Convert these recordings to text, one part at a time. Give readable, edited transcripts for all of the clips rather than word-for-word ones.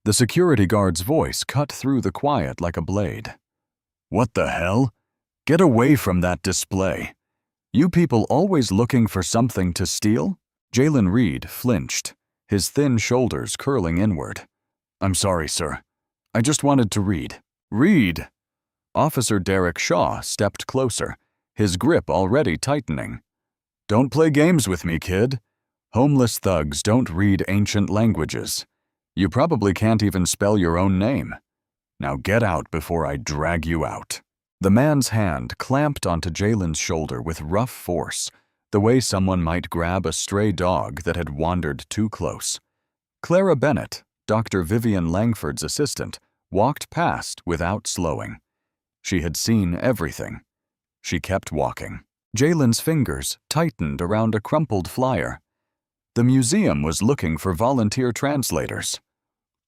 The security guard's voice cut through the quiet like a blade. "What the hell? Get away from that display. You people always looking for something to steal?" Jalen Reed flinched, his thin shoulders curling inward. "I'm sorry, sir. I just wanted to read." "Read?" Officer Derek Shaw stepped closer, his grip already tightening. "Don't play games with me, kid. Homeless thugs don't read ancient languages. You probably can't even spell your own name. Now get out before I drag you out." The man's hand clamped onto Jalen's shoulder with rough force, the way someone might grab a stray dog that had wandered too close. Clara Bennett, Dr. Vivian Langford's assistant, walked past without slowing. She had seen everything. She kept walking. Jalen's fingers tightened around a crumpled flyer. The museum was looking for volunteer translators.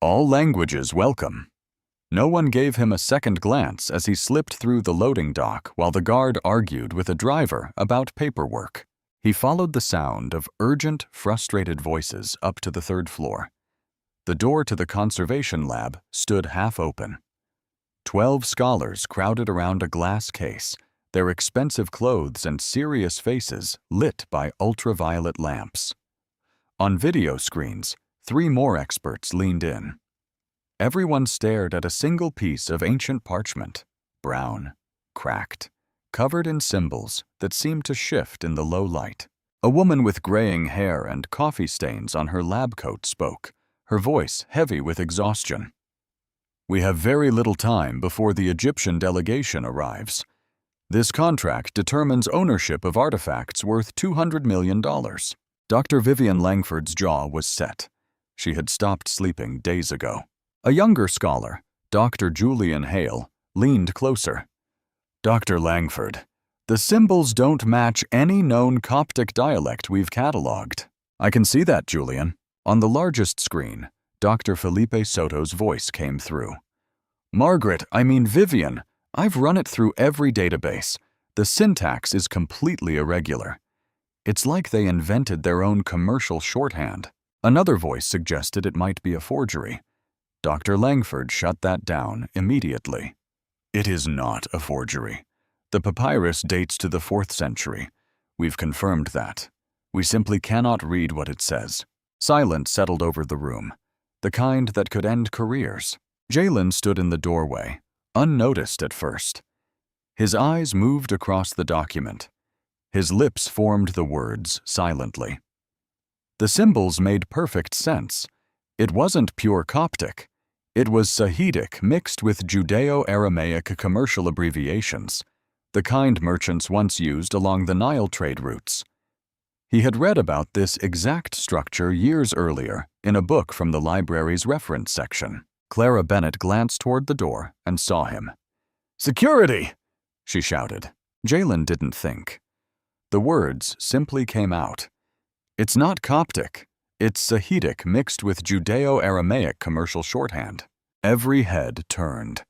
All languages welcome. No one gave him a second glance as he slipped through the loading dock while the guard argued with a driver about paperwork. He followed the sound of urgent, frustrated voices up to the third floor. The door to the conservation lab stood half open. 12 scholars crowded around a glass case, their expensive clothes and serious faces lit by ultraviolet lamps. On video screens, 3 more experts leaned in. Everyone stared at a single piece of ancient parchment, brown, cracked, covered in symbols that seemed to shift in the low light. A woman with graying hair and coffee stains on her lab coat spoke, her voice heavy with exhaustion. "We have very little time before the Egyptian delegation arrives. This contract determines ownership of artifacts worth $200 million. Dr. Vivian Langford's jaw was set. She had stopped sleeping days ago. A younger scholar, Dr. Julian Hale, leaned closer. "Dr. Langford, the symbols don't match any known Coptic dialect we've cataloged." "I can see that, Julian." On the largest screen, Dr. Felipe Soto's voice came through. Vivian, I've run it through every database. The syntax is completely irregular. It's like they invented their own commercial shorthand." Another voice suggested it might be a forgery. Dr. Langford shut that down immediately. "It is not a forgery. The papyrus dates to the 4th century. We've confirmed that. We simply cannot read what it says." Silence settled over the room, the kind that could end careers. Jalen stood in the doorway, unnoticed at first. His eyes moved across the document. His lips formed the words silently. The symbols made perfect sense. It wasn't pure Coptic. It was Sahidic mixed with Judeo-Aramaic commercial abbreviations, the kind merchants once used along the Nile trade routes. He had read about this exact structure years earlier in a book from the library's reference section. Clara Bennett glanced toward the door and saw him. "Security!" she shouted. Jalen didn't think. The words simply came out. It's not Coptic. It's Sahidic mixed with Judeo-Aramaic commercial shorthand. Every head turned.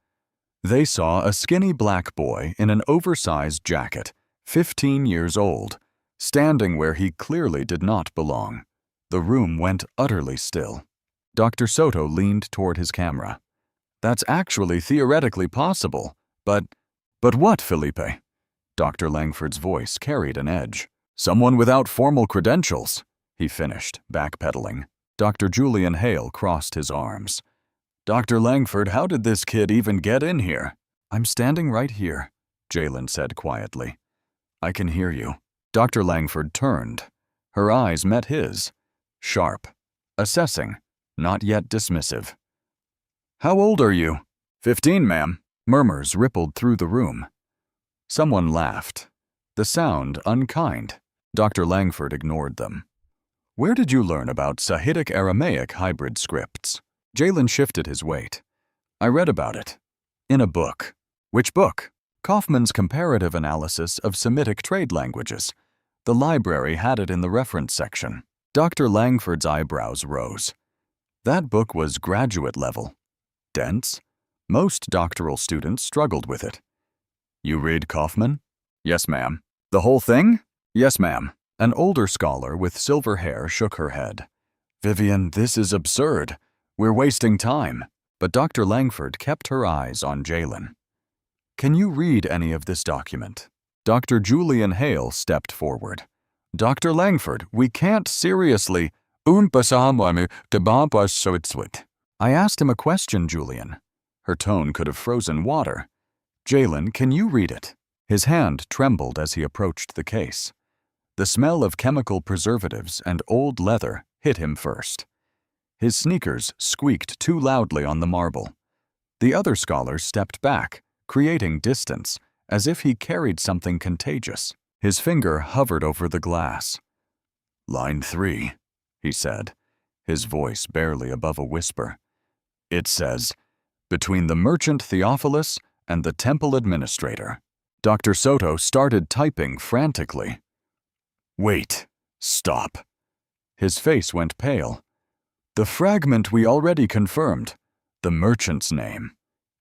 They saw a skinny black boy in an oversized jacket, 15 years old, standing where he clearly did not belong. The room went utterly still. Dr. Soto leaned toward his camera. "That's actually theoretically possible, but what, Felipe?" Dr. Langford's voice carried an edge. "Someone without formal credentials," he finished, backpedaling. Dr. Julian Hale crossed his arms. "Dr. Langford, how did this kid even get in here?" "I'm standing right here," Jalen said quietly. "I can hear you." Dr. Langford turned. Her eyes met his, sharp, assessing, not yet dismissive. "How old are you?" 15, ma'am." Murmurs rippled through the room. Someone laughed, the sound unkind. Dr. Langford ignored them. "Where did you learn about Sahidic Aramaic hybrid scripts?" Jalen shifted his weight. "I read about it. In a book." "Which book?" "Kaufman's Comparative Analysis of Semitic Trade Languages. The library had it in the reference section." Dr. Langford's eyebrows rose. That book was graduate level. Dense. Most doctoral students struggled with it. "You read Kaufman?" "Yes, ma'am." "The whole thing?" "Yes, ma'am." An older scholar with silver hair shook her head. "Vivian, this is absurd. We're wasting time. But Dr. Langford kept her eyes on Jalen. Can you read any of this document? Dr. Julian Hale stepped forward. Dr. Langford, we can't seriously. I asked him a question, Julian. Her tone could have frozen water. Jalen, can you read it? His hand trembled as he approached the case. The smell of chemical preservatives and old leather hit him first. His sneakers squeaked too loudly on the marble. The other scholars stepped back, creating distance, as if he carried something contagious. His finger hovered over the glass. Line 3, he said, his voice barely above a whisper. It says, between the merchant Theophilus and the temple administrator. Dr. Soto started typing frantically. Wait, stop. His face went pale. The fragment we already confirmed, the merchant's name.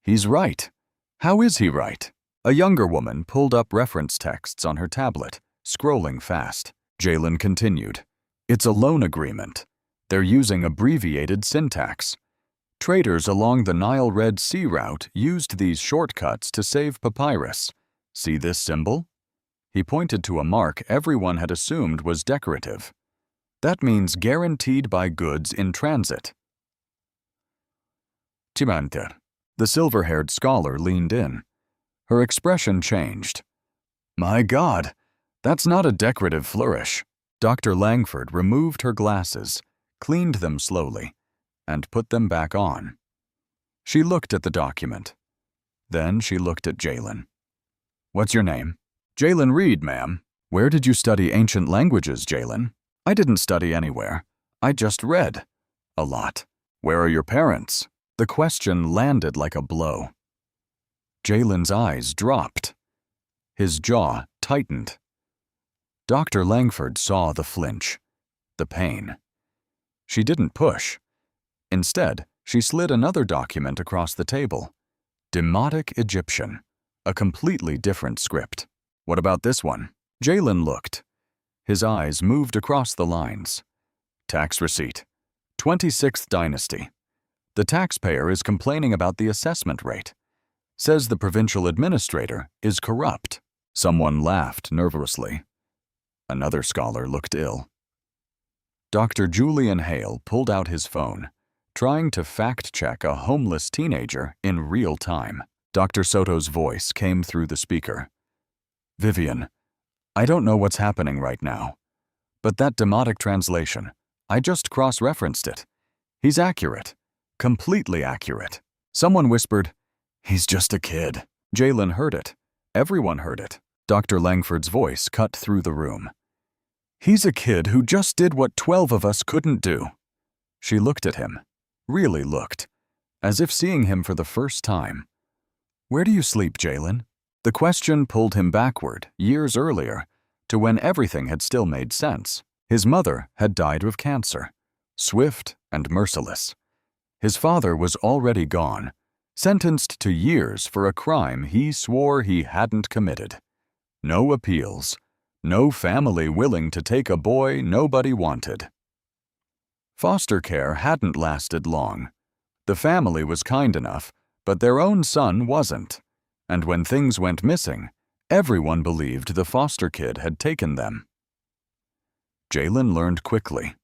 He's right. How is he right? A younger woman pulled up reference texts on her tablet, scrolling fast. Jalen continued. It's a loan agreement. They're using abbreviated syntax. Traders along the Nile Red Sea route used these shortcuts to save papyrus. See this symbol? He pointed to a mark everyone had assumed was decorative. That means guaranteed by goods in transit. The silver-haired scholar leaned in. Her expression changed. My God, that's not a decorative flourish. Dr. Langford removed her glasses, cleaned them slowly, and put them back on. She looked at the document. Then she looked at Jalen. What's your name? Jalen Reed, ma'am. Where did you study ancient languages, Jalen? I didn't study anywhere. I just read. A lot. Where are your parents? The question landed like a blow. Jalen's eyes dropped. His jaw tightened. Dr. Langford saw the flinch, the pain. She didn't push. Instead, she slid another document across the table. Demotic Egyptian, a completely different script. What about this one? Jalen looked. His eyes moved across the lines. Tax receipt. 26th Dynasty. The taxpayer is complaining about the assessment rate. Says the provincial administrator is corrupt. Someone laughed nervously. Another scholar looked ill. Dr. Julian Hale pulled out his phone, trying to fact-check a homeless teenager in real time. Dr. Soto's voice came through the speaker. Vivian, I don't know what's happening right now, but that demotic translation, I just cross-referenced it. He's accurate, completely accurate. Someone whispered, he's just a kid. Jalen heard it. Everyone heard it. Dr. Langford's voice cut through the room. He's a kid who just did what 12 of us couldn't do. She looked at him, really looked, as if seeing him for the first time. Where do you sleep, Jalen? The question pulled him backward, years earlier, to when everything had still made sense. His mother had died of cancer, swift and merciless. His father was already gone, sentenced to years for a crime he swore he hadn't committed. No appeals, no family willing to take a boy nobody wanted. Foster care hadn't lasted long. The family was kind enough, but their own son wasn't. And when things went missing, everyone believed the foster kid had taken them. Jalen learned quickly.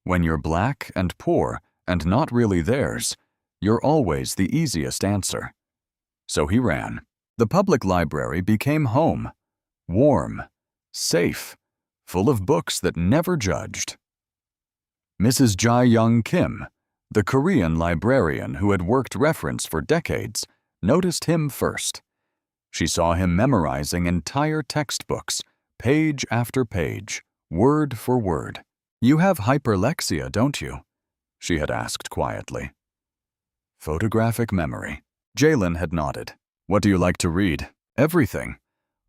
When you're black and poor and not really theirs, you're always the easiest answer. So he ran. The public library became home. Warm, safe, full of books that never judged. Mrs. Jae-young Kim, the Korean librarian who had worked reference for decades, noticed him first. She saw him memorizing entire textbooks, page after page, word for word. You have hyperlexia, don't you? She had asked quietly. Photographic memory. Jalen had nodded. What do you like to read? Everything.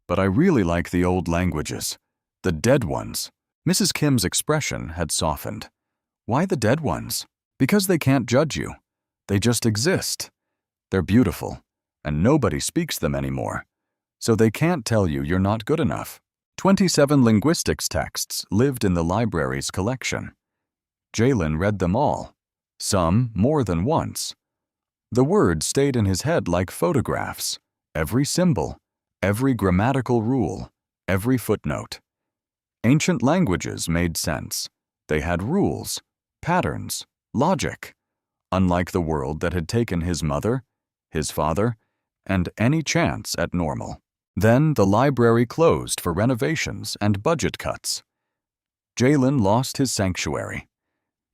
But I really like the old languages. The dead ones. Mrs. Kim's expression had softened. Why the dead ones? Because they can't judge you. They just exist. They're beautiful, and nobody speaks them anymore. So they can't tell you you're not good enough. 27 linguistics texts lived in the library's collection. Jalen read them all. some more than once. The words stayed in his head like photographs, every symbol, every grammatical rule, every footnote. Ancient languages made sense. They had rules, patterns, logic, unlike the world that had taken his mother, his father, and any chance at normal. Then the library closed for renovations and budget cuts. Jalen lost his sanctuary.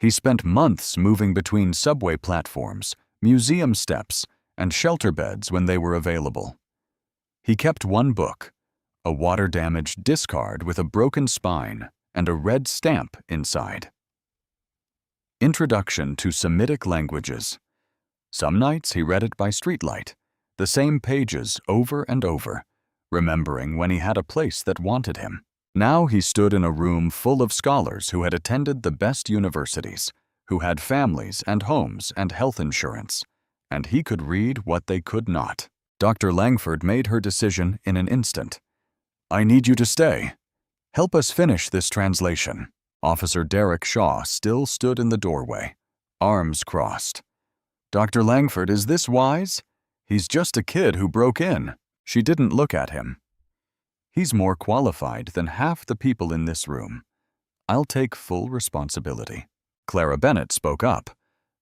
He spent months moving between subway platforms, museum steps, and shelter beds when they were available. He kept one book, a water-damaged discard with a broken spine and a red stamp inside. Introduction to Semitic Languages. Some nights he read it by streetlight, the same pages over and over, remembering when he had a place that wanted him. Now he stood in a room full of scholars who had attended the best universities, who had families and homes and health insurance, and he could read what they could not. Dr. Langford made her decision in an instant. "I need you to stay. Help us finish this translation." Officer Derek Shaw still stood in the doorway, arms crossed. "Dr. Langford, is this wise? He's just a kid who broke in." She didn't look at him. "He's more qualified than half the people in this room. I'll take full responsibility." Clara Bennett spoke up.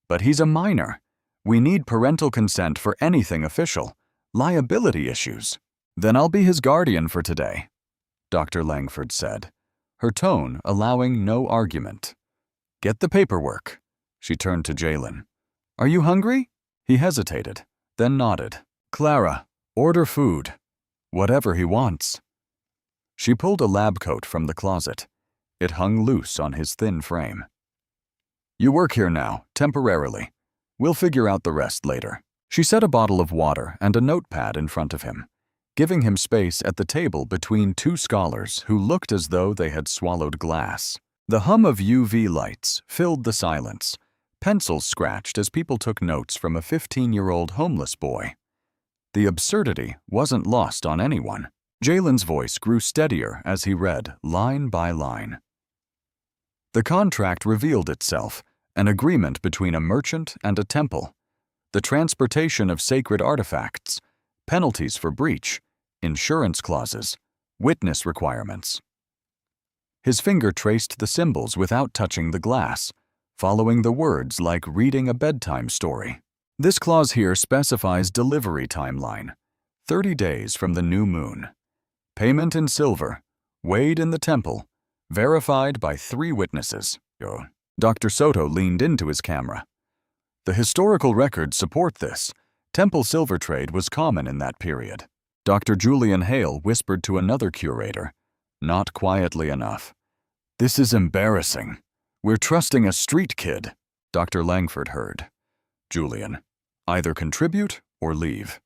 "But he's a minor. We need parental consent for anything official. Liability issues." "Then I'll be his guardian for today," Dr. Langford said, her tone allowing no argument. "Get the paperwork." She turned to Jalen. "Are you hungry?" He hesitated, then nodded. "Clara, order food. Whatever he wants." She pulled a lab coat from the closet. It hung loose on his thin frame. "You work here now, temporarily. We'll figure out the rest later." She set a bottle of water and a notepad in front of him, giving him space at the table between two scholars who looked as though they had swallowed glass. The hum of UV lights filled the silence. Pencils scratched as people took notes from a 15-year-old homeless boy. The absurdity wasn't lost on anyone. Jalen's voice grew steadier as he read line by line. The contract revealed itself, an agreement between a merchant and a temple. The transportation of sacred artifacts, penalties for breach, insurance clauses, witness requirements. His finger traced the symbols without touching the glass, following the words like reading a bedtime story. This clause here specifies delivery timeline, 30 days from the new moon. Payment in silver, weighed in the temple, verified by 3 witnesses. Dr. Soto leaned into his camera. "The historical records support this. Temple silver trade was common in that period." Dr. Julian Hale whispered to another curator, not quietly enough. "This is embarrassing. We're trusting a street kid." Dr. Langford heard. "Julian, either contribute or leave.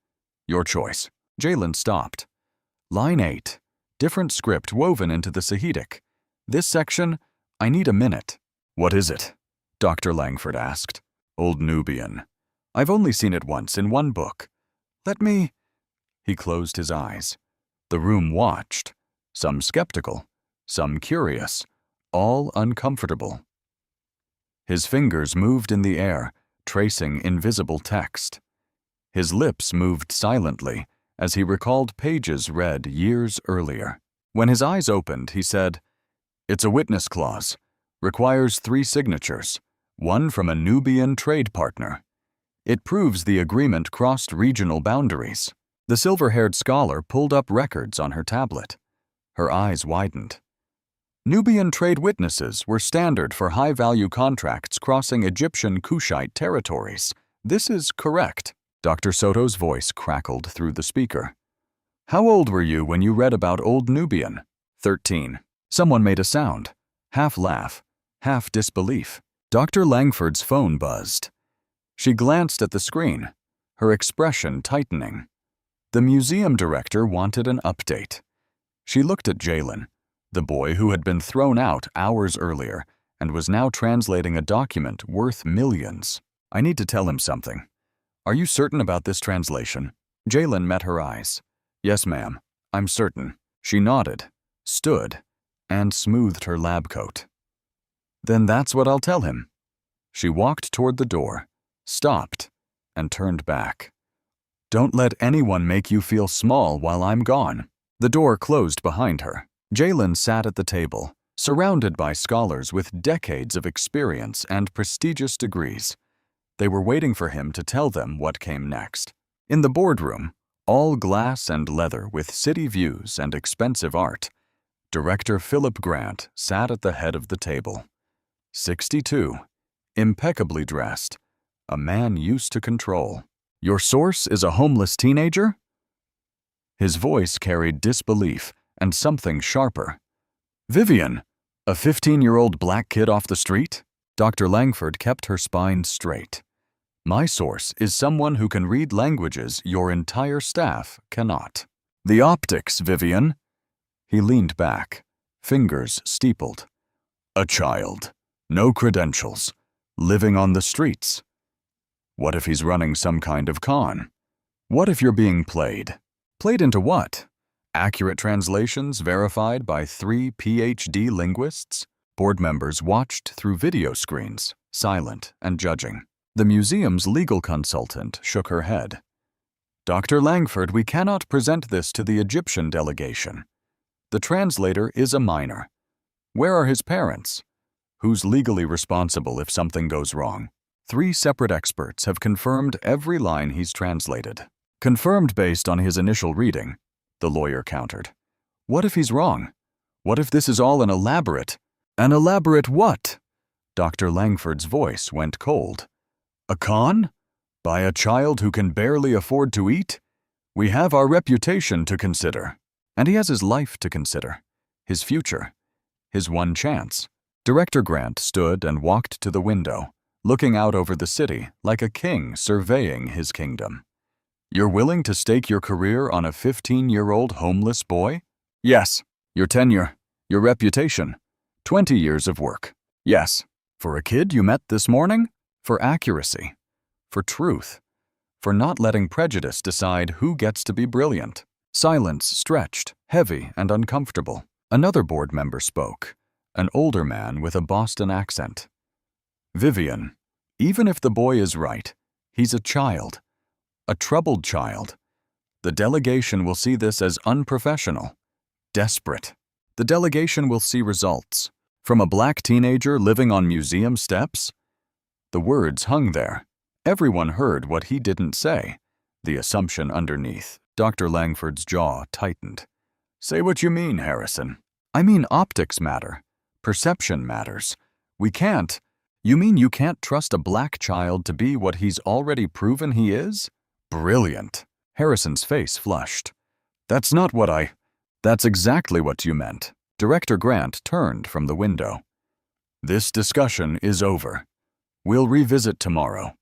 Your choice." Jalen stopped. Line 8, different script woven into the Sahidic. "This section, I need a minute." "What is it?" Dr. Langford asked. "Old Nubian. I've only seen it once in one book. Let me—" He closed his eyes. The room watched, some skeptical, some curious, all uncomfortable. His fingers moved in the air, tracing invisible text. His lips moved silently as he recalled pages read years earlier. When his eyes opened, he said, "It's a witness clause. Requires 3 signatures, one from a Nubian trade partner. It proves the agreement crossed regional boundaries." The silver-haired scholar pulled up records on her tablet. Her eyes widened. Nubian trade witnesses were standard for high-value contracts crossing Egyptian Kushite territories. This is correct. Dr. Soto's voice crackled through the speaker. "How old were you when you read about Old Nubian?" 13. Someone made a sound, half laugh, half disbelief. Dr. Langford's phone buzzed. She glanced at the screen, her expression tightening. The museum director wanted an update. She looked at Jalen, the boy who had been thrown out hours earlier and was now translating a document worth millions. "I need to tell him something. Are you certain about this translation?" Jalen met her eyes. "Yes, ma'am, I'm certain." She nodded, stood, and smoothed her lab coat. "Then that's what I'll tell him." She walked toward the door, stopped, and turned back. Don't let anyone make you feel small while I'm gone. The door closed behind her. Jalen sat at the table, surrounded by scholars with decades of experience and prestigious degrees. They were waiting for him to tell them what came next. In the boardroom, all glass and leather with city views and expensive art, Director Philip Grant sat at the head of the table. 62, impeccably dressed, a man used to control. Your source is a homeless teenager? His voice carried disbelief and something sharper. Vivian, a 15-year-old black kid off the street? Dr. Langford kept her spine straight. My source is someone who can read languages your entire staff cannot. The optics, Vivian. He leaned back, fingers steepled. A child, no credentials, living on the streets. What if he's running some kind of con? What if you're being played? Played into what? Accurate translations verified by 3 PhD linguists? Board members watched through video screens, silent and judging. The museum's legal consultant shook her head. Dr. Langford, we cannot present this to the Egyptian delegation. The translator is a minor. Where are his parents? Who's legally responsible if something goes wrong? 3 separate experts have confirmed every line he's translated. Confirmed based on his initial reading, the lawyer countered. What if he's wrong? What if this is all an elaborate? An elaborate what? Dr. Langford's voice went cold. A con? By a child who can barely afford to eat? We have our reputation to consider. And he has his life to consider. His future. His one chance. Director Grant stood and walked to the window, looking out over the city like a king surveying his kingdom. You're willing to stake your career on a 15-year-old homeless boy? Yes. Your tenure. Your reputation. 20 years of work. Yes. For a kid you met this morning? For accuracy, for truth, for not letting prejudice decide who gets to be brilliant. Silence stretched, heavy and uncomfortable. Another board member spoke, an older man with a Boston accent. Vivian, even if the boy is right, he's a child, a troubled child. The delegation will see this as unprofessional, desperate. The delegation will see results. From a black teenager living on museum steps? The words hung there. Everyone heard what he didn't say. The assumption underneath. Dr. Langford's jaw tightened. Say what you mean, Harrison. I mean optics matter. Perception matters. We can't. You mean you can't trust a black child to be what he's already proven he is? Brilliant. Harrison's face flushed. That's not what I... That's exactly what you meant. Director Grant turned from the window. This discussion is over. We'll revisit tomorrow.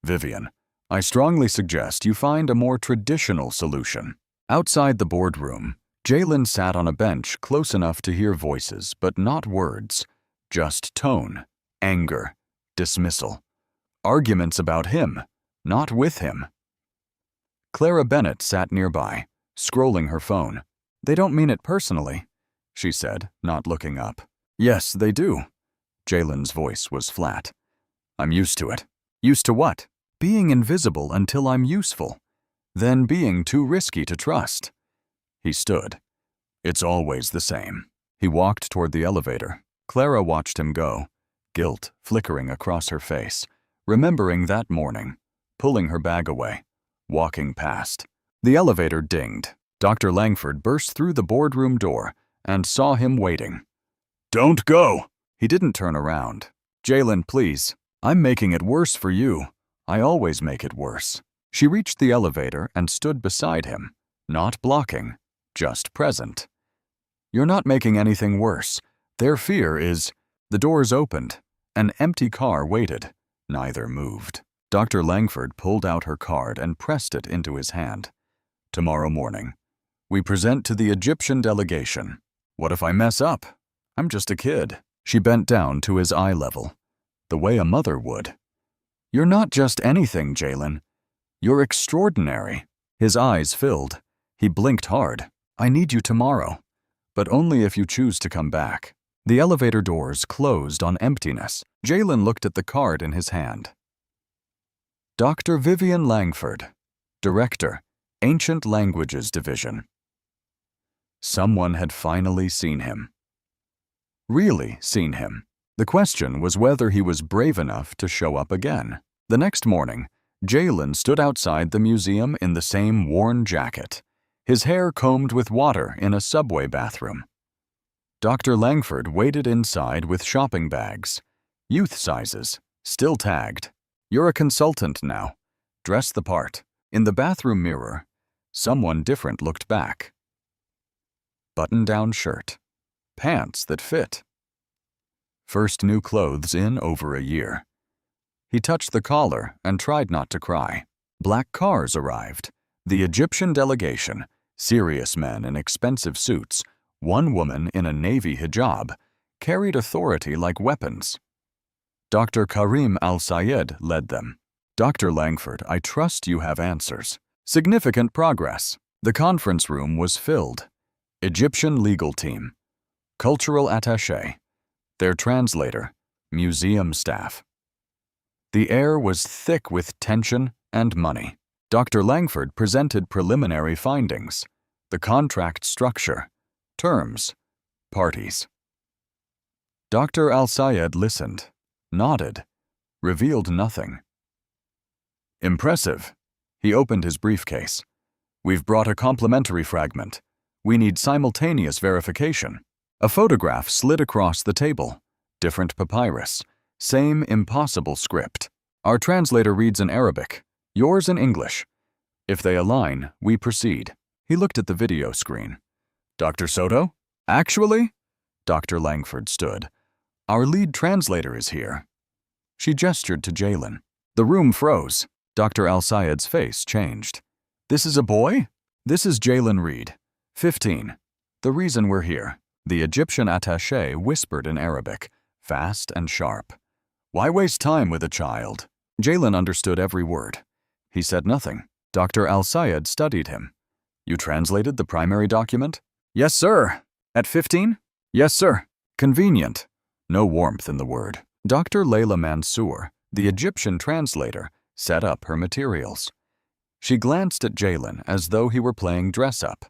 Vivian, I strongly suggest you find a more traditional solution. Outside the boardroom, Jalen sat on a bench close enough to hear voices, but not words. Just tone, anger, dismissal. Arguments about him, not with him. Clara Bennett sat nearby, scrolling her phone. They don't mean it personally, she said, not looking up. Yes, they do. Jalen's voice was flat. I'm used to it. Used to what? Being invisible until I'm useful. Then being too risky to trust. He stood. It's always the same. He walked toward the elevator. Clara watched him go, guilt flickering across her face, remembering that morning, pulling her bag away, walking past. The elevator dinged. Dr. Langford burst through the boardroom door and saw him waiting. Don't go! He didn't turn around. Jalen, please. I'm making it worse for you. I always make it worse. She reached the elevator and stood beside him, not blocking, just present. You're not making anything worse. Their fear is... The doors opened. An empty car waited. Neither moved. Dr. Langford pulled out her card and pressed it into his hand. Tomorrow morning, we present to the Egyptian delegation. What if I mess up? I'm just a kid. She bent down to his eye level, the way a mother would. You're not just anything, Jalen. You're extraordinary. His eyes filled. He blinked hard. I need you tomorrow, but only if you choose to come back. The elevator doors closed on emptiness. Jalen looked at the card in his hand. Dr. Vivian Langford, Director, Ancient Languages Division. Someone had finally seen him. Really seen him. The question was whether he was brave enough to show up again. The next morning, Jalen stood outside the museum in the same worn jacket, his hair combed with water in a subway bathroom. Dr. Langford waited inside with shopping bags, youth sizes, still tagged. You're a consultant now. Dress the part. In the bathroom mirror, someone different looked back. Button-down shirt, pants that fit. First new clothes in over a year. He touched the collar and tried not to cry. Black cars arrived. The Egyptian delegation, serious men in expensive suits, one woman in a navy hijab, carried authority like weapons. Dr. Karim Al-Sayed led them. Dr. Langford, I trust you have answers. Significant progress. The conference room was filled. Egyptian legal team, cultural attaché, their translator, museum staff. The air was thick with tension and money. Dr. Langford presented preliminary findings, the contract structure, terms, parties. Dr. Al-Sayed listened, nodded, revealed nothing. Impressive. He opened his briefcase. We've brought a complimentary fragment. We need simultaneous verification. A photograph slid across the table. Different papyrus. Same impossible script. Our translator reads in Arabic, yours in English. If they align, we proceed. He looked at the video screen. Dr. Soto? Actually? Dr. Langford stood. Our lead translator is here. She gestured to Jalen. The room froze. Dr. Al-Sayed's face changed. This is a boy? This is Jalen Reed, 15. The reason we're here. The Egyptian attaché whispered in Arabic, fast and sharp. Why waste time with a child? Jalen understood every word. He said nothing. Dr. Al-Sayed studied him. You translated the primary document? Yes, sir. At 15? Yes, sir. Convenient. No warmth in the word. Dr. Layla Mansour, the Egyptian translator, set up her materials. She glanced at Jalen as though he were playing dress-up.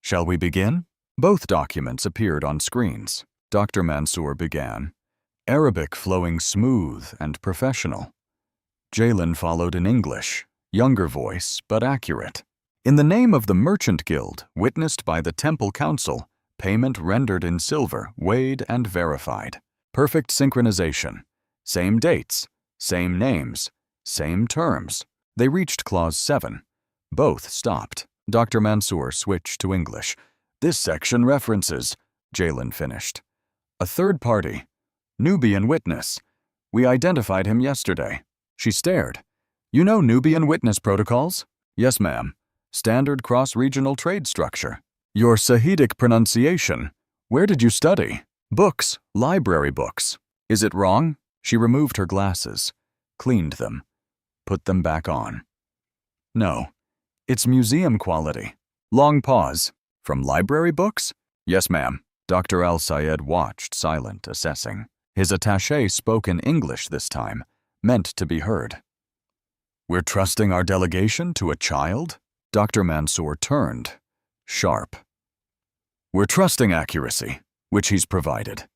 Shall we begin? Both documents appeared on screens. Dr. Mansour began, Arabic flowing smooth and professional. Jalen followed in English, younger voice but accurate. In the name of the Merchant Guild, witnessed by the Temple Council, payment rendered in silver, weighed and verified. Perfect synchronization. Same dates, same names, same terms. They reached Clause 7. Both stopped. Dr. Mansour switched to English. This section references, Jalen finished. A third party. Nubian witness. We identified him yesterday. She stared. You know Nubian witness protocols? Yes, ma'am. Standard cross-regional trade structure. Your Sahidic pronunciation. Where did you study? Books, library books. Is it wrong? She removed her glasses, cleaned them, put them back on. No, it's museum quality. Long pause. From library books? Yes, ma'am. Dr. Al-Sayed watched, silent, assessing. His attaché spoke in English this time, meant to be heard. We're trusting our delegation to a child? Dr. Mansour turned, sharp. We're trusting accuracy, which he's provided.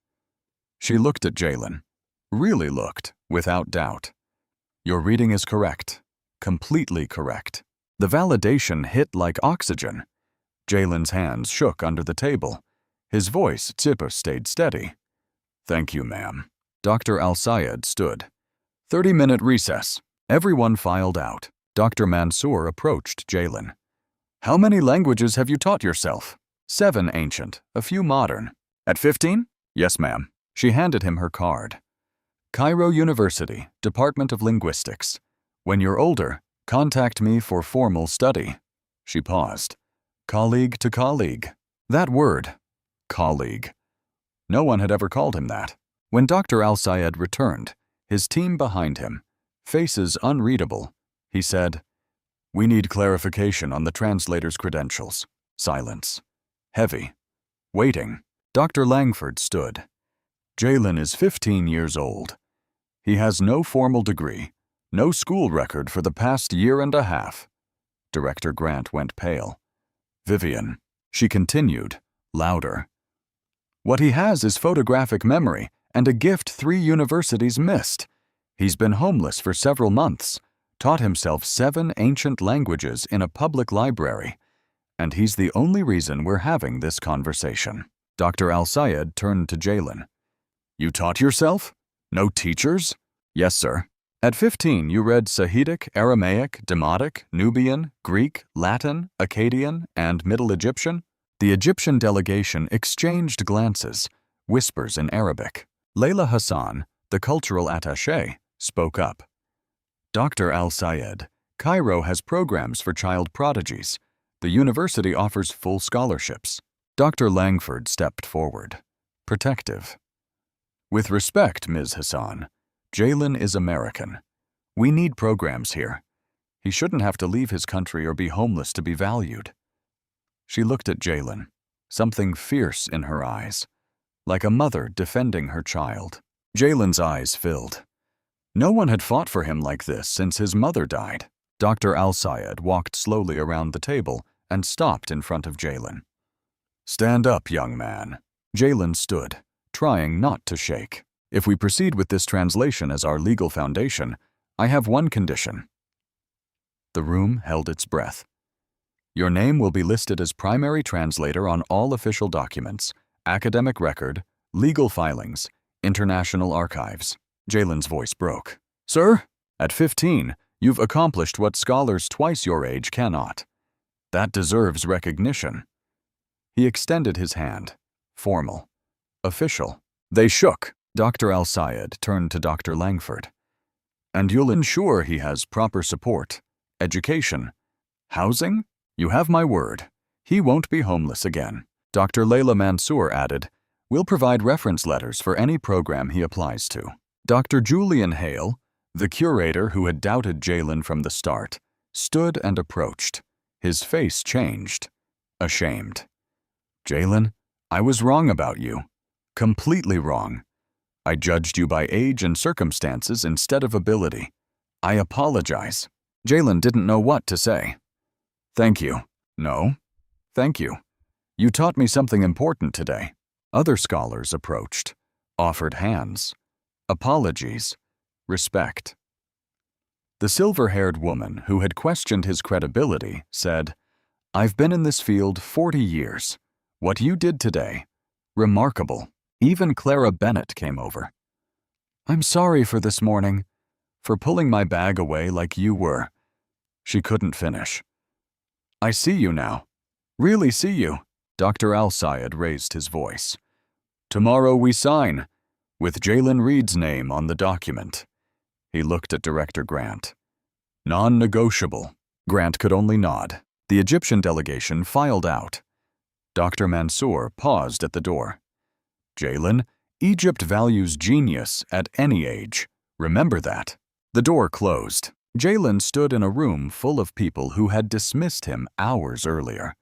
She looked at Jalen, really looked, without doubt. Your reading is correct, completely correct. The validation hit like oxygen. Jalen's hands shook under the table. His voice, stayed steady. Thank you, ma'am. Dr. Al-Sayed stood. 30-minute recess. Everyone filed out. Dr. Mansour approached Jalen. How many languages have you taught yourself? 7 ancient, a few modern. At 15? Yes, ma'am. She handed him her card. Cairo University, Department of Linguistics. When you're older, contact me for formal study. She paused. Colleague to colleague. That word, colleague. No one had ever called him that. When Dr. Al-Sayed returned, his team behind him, faces unreadable, he said, We need clarification on the translator's credentials. Silence. Heavy. Waiting. Dr. Langford stood. Jalen is 15 years old. He has no formal degree, no school record for the past year and a half. Director Grant went pale. Vivian, she continued, louder. What he has is photographic memory and a gift 3 universities missed. He's been homeless for several months, taught himself 7 ancient languages in a public library, and he's the only reason we're having this conversation. Dr. Al-Sayed turned to Jalen. You taught yourself? No teachers? Yes, sir. At 15, you read Sahidic, Aramaic, Demotic, Nubian, Greek, Latin, Akkadian, and Middle Egyptian? The Egyptian delegation exchanged glances, whispers in Arabic. Layla Hassan, the cultural attaché, spoke up. Dr. Al-Sayed, Cairo has programs for child prodigies. The university offers full scholarships. Dr. Langford stepped forward, protective. With respect, Ms. Hassan, Jalen is American. We need programs here. He shouldn't have to leave his country or be homeless to be valued. She looked at Jalen, something fierce in her eyes, like a mother defending her child. Jalen's eyes filled. No one had fought for him like this since his mother died. Dr. Al-Sayed walked slowly around the table and stopped in front of Jalen. Stand up, young man. Jalen stood, trying not to shake. If we proceed with this translation as our legal foundation, I have one condition. The room held its breath. Your name will be listed as primary translator on all official documents, academic record, legal filings, international archives. Jalen's voice broke. Sir, at 15, you've accomplished what scholars twice your age cannot. That deserves recognition. He extended his hand, formal, official. They shook. Dr. Al-Sayed turned to Dr. Langford. And you'll ensure he has proper support, education, housing? You have my word. He won't be homeless again. Dr. Layla Mansour added, we'll provide reference letters for any program he applies to. Dr. Julian Hale, the curator who had doubted Jalen from the start, stood and approached. His face changed, ashamed. Jalen, I was wrong about you. Completely wrong. I judged you by age and circumstances instead of ability. I apologize. Jalen didn't know what to say. Thank you. No, thank you. You taught me something important today. Other scholars approached, offered hands, apologies, respect. The silver-haired woman who had questioned his credibility said, I've been in this field 40 years. What you did today, remarkable. Even Clara Bennett came over. I'm sorry for this morning, for pulling my bag away like you were. She couldn't finish. I see you now. Really see you. Dr. Al-Sayed raised his voice. Tomorrow we sign, with Jalen Reed's name on the document. He looked at Director Grant. Non-negotiable. Grant could only nod. The Egyptian delegation filed out. Dr. Mansour paused at the door. Jalen, Egypt values genius at any age. Remember that. The door closed. Jalen stood in a room full of people who had dismissed him hours earlier.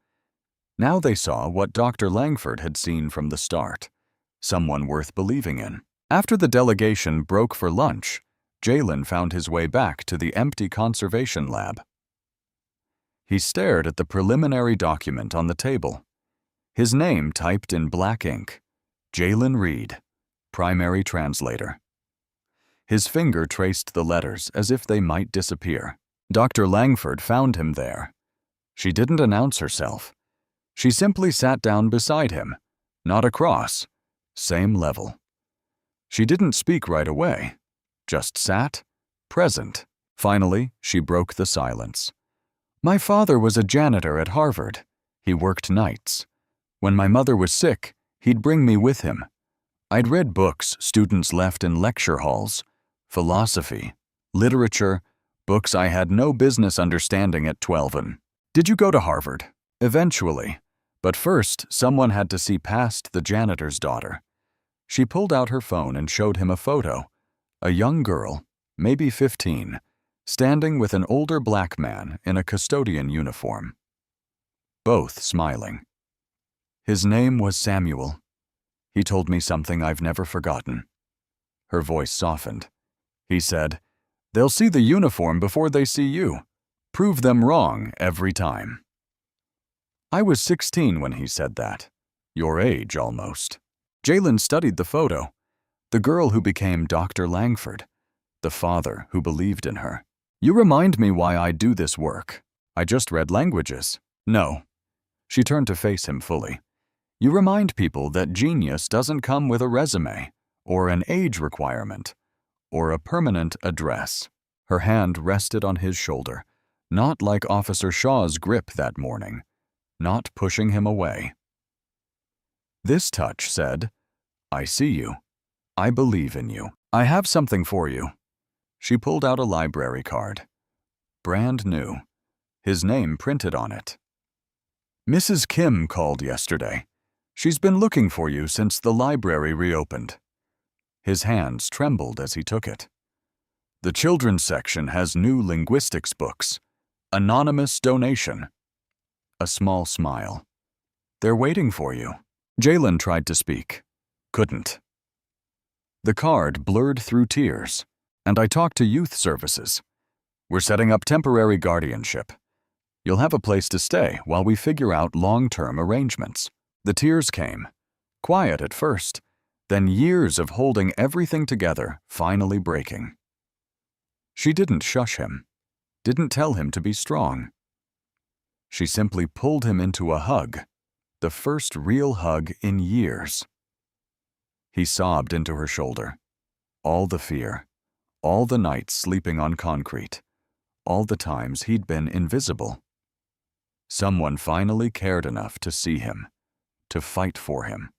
Now they saw what Dr. Langford had seen from the start, someone worth believing in. After the delegation broke for lunch, Jalen found his way back to the empty conservation lab. He stared at the preliminary document on the table. His name typed in black ink. Jalen Reed, primary translator. His finger traced the letters as if they might disappear. Dr. Langford found him there. She didn't announce herself. She simply sat down beside him, not across, same level. She didn't speak right away, just sat, present. Finally, she broke the silence. My father was a janitor at Harvard. He worked nights. When my mother was sick, he'd bring me with him. I'd read books students left in lecture halls, philosophy, literature, books I had no business understanding at 12. Did you go to Harvard? Eventually. But first, someone had to see past the janitor's daughter. She pulled out her phone and showed him a photo. A young girl, maybe 15, standing with an older black man in a custodian uniform. Both smiling. His name was Samuel. He told me something I've never forgotten. Her voice softened. He said, "They'll see the uniform before they see you. Prove them wrong every time." I was 16 when he said that. Your age, almost. Jalen studied the photo. The girl who became Dr. Langford. The father who believed in her. You remind me why I do this work. I just read languages. No. She turned to face him fully. You remind people that genius doesn't come with a resume, or an age requirement, or a permanent address. Her hand rested on his shoulder, not like Officer Shaw's grip that morning, not pushing him away. This touch said, I see you. I believe in you. I have something for you. She pulled out a library card. Brand new. His name printed on it. Mrs. Kim called yesterday. She's been looking for you since the library reopened. His hands trembled as he took it. The children's section has new linguistics books. Anonymous donation. A small smile. They're waiting for you. Jalen tried to speak. Couldn't. The card blurred through tears, and I talked to youth services. We're setting up temporary guardianship. You'll have a place to stay while we figure out long-term arrangements. The tears came. Quiet at first, then years of holding everything together finally breaking. She didn't shush him, didn't tell him to be strong. She simply pulled him into a hug, the first real hug in years. He sobbed into her shoulder. All the fear, all the nights sleeping on concrete, all the times he'd been invisible. Someone finally cared enough to see him, to fight for him,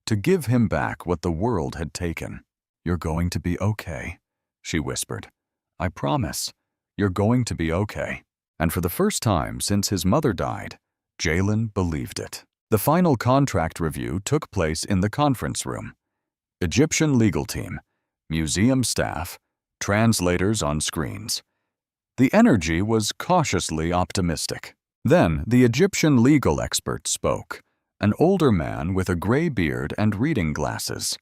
to give him back what the world had taken. You're going to be okay, she whispered. I promise, you're going to be okay. And for the first time since his mother died, Jalen believed it. The final contract review took place in the conference room. Egyptian legal team, museum staff, translators on screens. The energy was cautiously optimistic. Then the Egyptian legal expert spoke, an older man with a gray beard and reading glasses.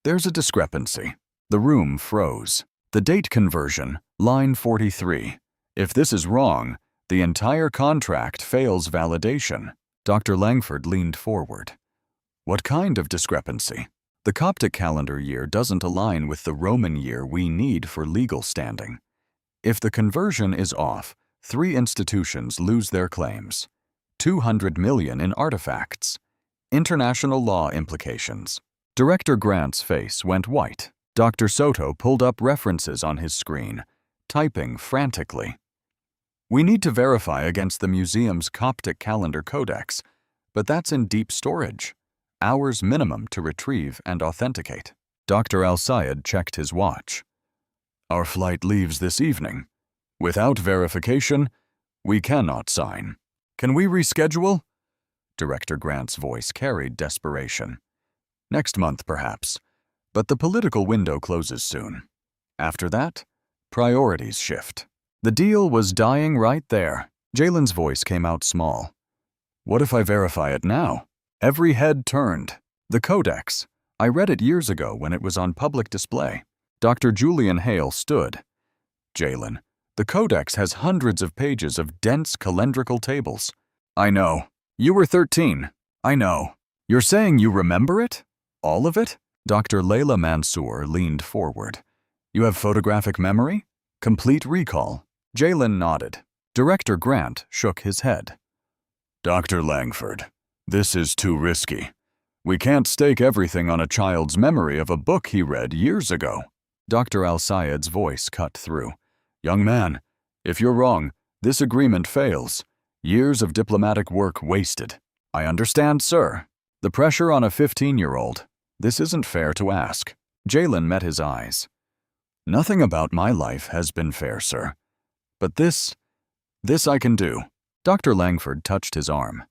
There's a discrepancy. The room froze. The date conversion, line 43. If this is wrong, the entire contract fails validation. Dr. Langford leaned forward. What kind of discrepancy? The Coptic calendar year doesn't align with the Roman year we need for legal standing. If the conversion is off, 3 institutions lose their claims. 200 million in artifacts. International law implications. Director Grant's face went white. Dr. Soto pulled up references on his screen, typing frantically. We need to verify against the museum's Coptic calendar codex, but that's in deep storage. Hours minimum to retrieve and authenticate. Dr. Al-Sayed checked his watch. Our flight leaves this evening. Without verification, we cannot sign. Can we reschedule? Director Grant's voice carried desperation. Next month, perhaps, but the political window closes soon. After that, priorities shift. The deal was dying right there. Jalen's voice came out small. What if I verify it now? Every head turned. The Codex. I read it years ago when it was on public display. Dr. Julian Hale stood. Jalen, the Codex has hundreds of pages of dense calendrical tables. I know. You were 13. I know. You're saying you remember it? All of it? Dr. Layla Mansour leaned forward. You have photographic memory? Complete recall? Jalen nodded. Director Grant shook his head. Dr. Langford, this is too risky. We can't stake everything on a child's memory of a book he read years ago. Dr. Al-Sayed's voice cut through. Young man, if you're wrong, this agreement fails. Years of diplomatic work wasted. I understand, sir. The pressure on a 15-year-old. This isn't fair to ask. Jalen met his eyes. Nothing about my life has been fair, sir. But this I can do. Dr. Langford touched his arm.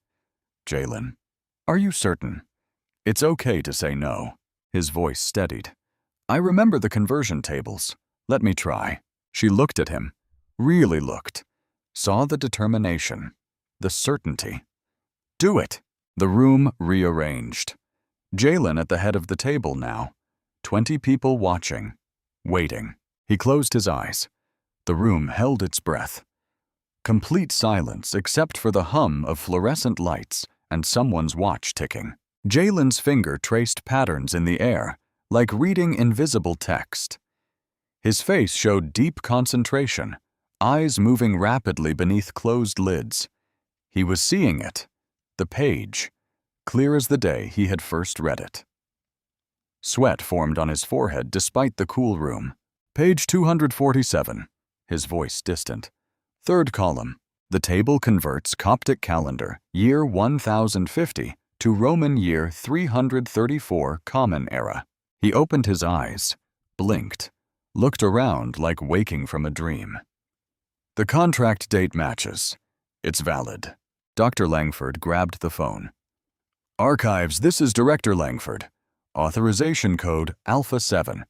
Jalen, are you certain? It's okay to say no. His voice steadied. I remember the conversion tables. Let me try. She looked at him. Really looked. Saw the determination. The certainty. Do it. The room rearranged. Jalen at the head of the table now. 20 people watching. Waiting. He closed his eyes. The room held its breath. Complete silence except for the hum of fluorescent lights and someone's watch ticking. Jalen's finger traced patterns in the air, like reading invisible text. His face showed deep concentration, eyes moving rapidly beneath closed lids. He was seeing it. The page, clear as the day he had first read it. Sweat formed on his forehead despite the cool room. Page 247, his voice distant. Third column. The table converts Coptic calendar, year 1050, to Roman year 334 Common Era. He opened his eyes, blinked, looked around like waking from a dream. The contract date matches. It's valid. Dr. Langford grabbed the phone. Archives, this is Director Langford. Authorization code Alpha 7.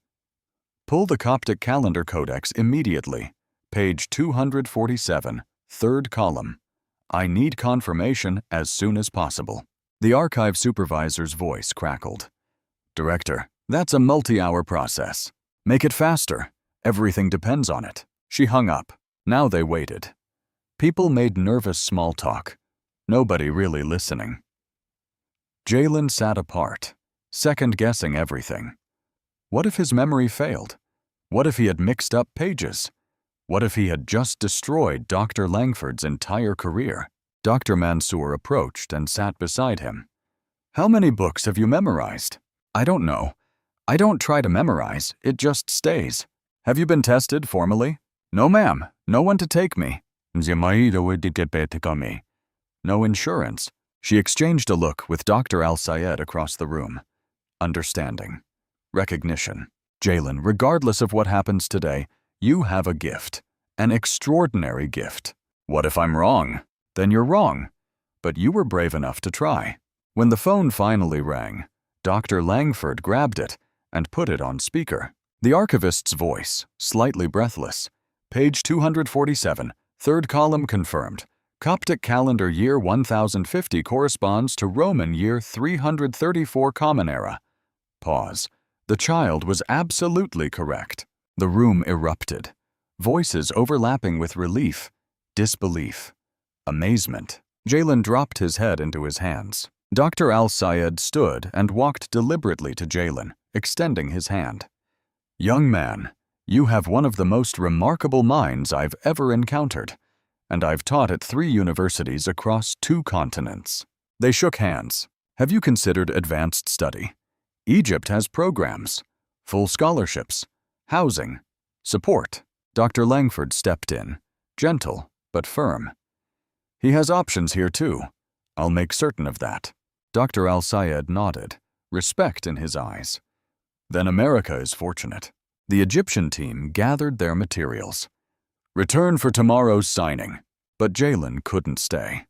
Pull the Coptic calendar codex immediately. Page 247, third column. I need confirmation as soon as possible. The archive supervisor's voice crackled. Director, that's a multi-hour process. Make it faster. Everything depends on it. She hung up. Now they waited. People made nervous small talk. Nobody really listening. Jalen sat apart, second-guessing everything. What if his memory failed? What if he had mixed up pages? What if he had just destroyed Dr. Langford's entire career? Dr. Mansour approached and sat beside him. How many books have you memorized? I don't know. I don't try to memorize, it just stays. Have you been tested formally? No, ma'am. No one to take me. No insurance. She exchanged a look with Dr. Al-Sayed across the room. Understanding. Recognition. Jalen, regardless of what happens today, you have a gift. An extraordinary gift. What if I'm wrong? Then you're wrong. But you were brave enough to try. When the phone finally rang, Dr. Langford grabbed it and put it on speaker. The archivist's voice, slightly breathless. Page 247, third column confirmed. Coptic calendar year 1050 corresponds to Roman year 334 Common Era. Pause. The child was absolutely correct. The room erupted. Voices overlapping with relief, disbelief, amazement. Jalen dropped his head into his hands. Dr. Al-Sayed stood and walked deliberately to Jalen, extending his hand. Young man, you have one of the most remarkable minds I've ever encountered, and I've taught at 3 universities across 2 continents. They shook hands. Have you considered advanced study? Egypt has programs, full scholarships, housing, support. Dr. Langford stepped in, gentle but firm. He has options here too. I'll make certain of that. Dr. Al-Sayed nodded, respect in his eyes. Then America is fortunate. The Egyptian team gathered their materials. Return for tomorrow's signing, but Jalen couldn't stay.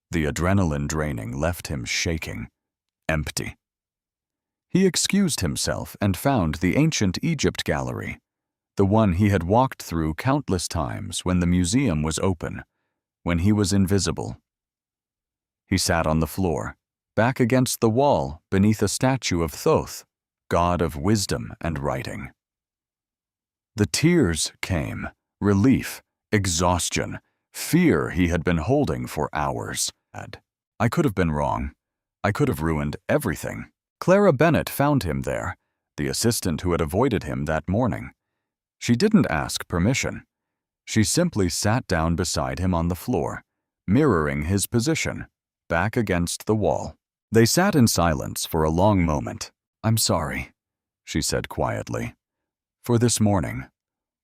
The adrenaline draining left him shaking, empty. He excused himself and found the ancient Egypt gallery, the one he had walked through countless times when the museum was open, when he was invisible. He sat on the floor, back against the wall beneath a statue of Thoth, god of wisdom and writing. The tears came, relief, exhaustion, fear he had been holding for hours. I could have been wrong. I could have ruined everything. Clara Bennett found him there, the assistant who had avoided him that morning. She didn't ask permission. She simply sat down beside him on the floor, mirroring his position, back against the wall. They sat in silence for a long moment. I'm sorry, she said quietly, for this morning,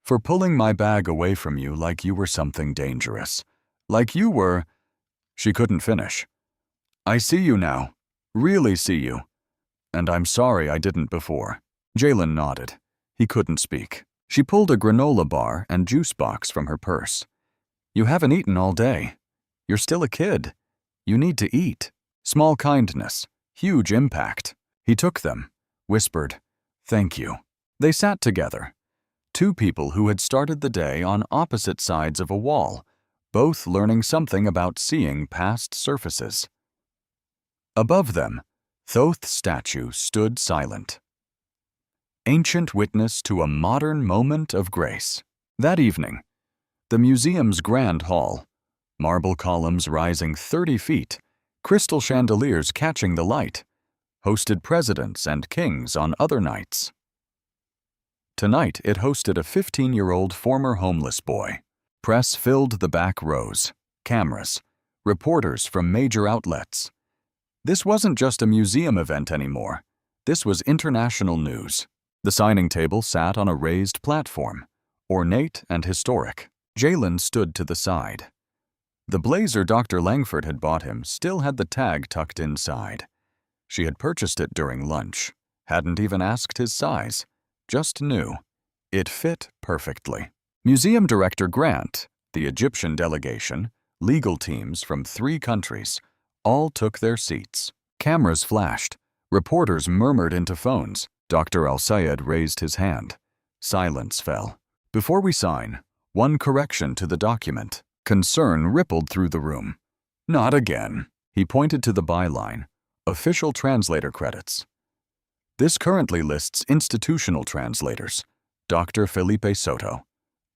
for pulling my bag away from you like you were something dangerous, like you were. She couldn't finish. I see you now, really see you, and I'm sorry I didn't before. Jalen nodded. He couldn't speak. She pulled a granola bar and juice box from her purse. You haven't eaten all day. You're still a kid. You need to eat. Small kindness, huge impact. He took them, whispered, "Thank you." They sat together, 2 people who had started the day on opposite sides of a wall, both learning something about seeing past surfaces. Above them, Thoth statue stood silent. Ancient witness to a modern moment of grace. That evening, the museum's grand hall, marble columns rising 30 feet, crystal chandeliers catching the light, hosted presidents and kings on other nights. Tonight, it hosted a 15-year-old former homeless boy. Press filled the back rows, cameras, reporters from major outlets. This wasn't just a museum event anymore. This was international news. The signing table sat on a raised platform, ornate and historic. Jalen stood to the side. The blazer Dr. Langford had bought him still had the tag tucked inside. She had purchased it during lunch, hadn't even asked his size, just knew. It fit perfectly. Museum Director Grant, the Egyptian delegation, legal teams from 3 countries, all took their seats. Cameras flashed. Reporters murmured into phones. Dr. Al-Sayed raised his hand. Silence fell. Before we sign, one correction to the document. Concern rippled through the room. Not again. He pointed to the byline. Official translator credits. This currently lists institutional translators. Dr. Felipe Soto,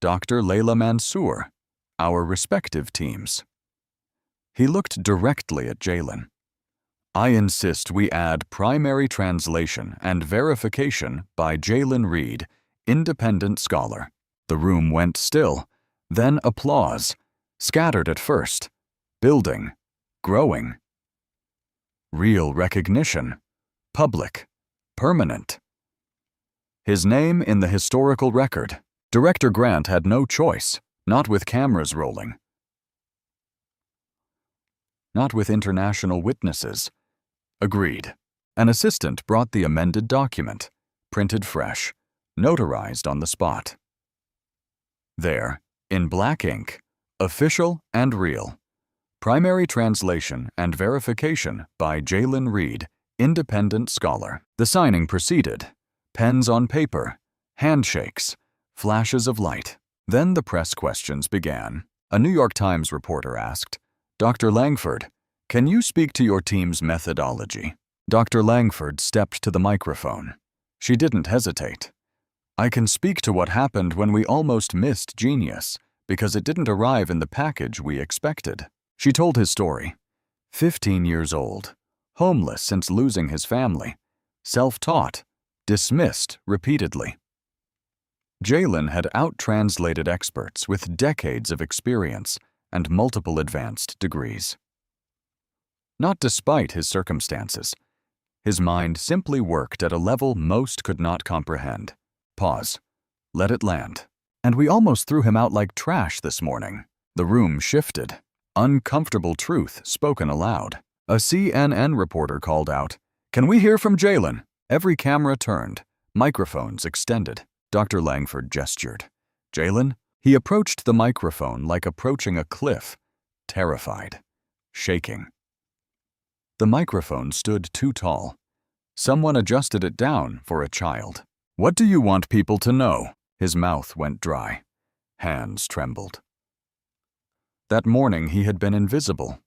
Dr. Leila Mansour, our respective teams. He looked directly at Jalen. I insist we add primary translation and verification by Jalen Reed, independent scholar. The room went still, then applause, scattered at first, building, growing. Real recognition, public, permanent. His name in the historical record. Director Grant had no choice, not with cameras rolling, not with international witnesses. Agreed. An assistant brought the amended document, printed fresh, notarized on the spot. There, in black ink, official and real. Primary translation and verification by Jalen Reed, independent scholar. The signing proceeded. Pens on paper, handshakes, flashes of light. Then the press questions began. A New York Times reporter asked, Dr. Langford, can you speak to your team's methodology? Dr. Langford stepped to the microphone. She didn't hesitate. I can speak to what happened when we almost missed genius because it didn't arrive in the package we expected. She told his story. 15 years old, homeless since losing his family, self-taught, dismissed repeatedly. Jalen had out-translated experts with decades of experience and multiple advanced degrees. Not despite his circumstances. His mind simply worked at a level most could not comprehend. Pause. Let it land. And we almost threw him out like trash this morning. The room shifted. Uncomfortable truth spoken aloud. A CNN reporter called out, Can we hear from Jalen? Every camera turned. Microphones extended. Dr. Langford gestured. Jalen? He approached the microphone like approaching a cliff, terrified, shaking. The microphone stood too tall. Someone adjusted it down for a child. What do you want people to know? His mouth went dry. Hands trembled. That morning he had been invisible.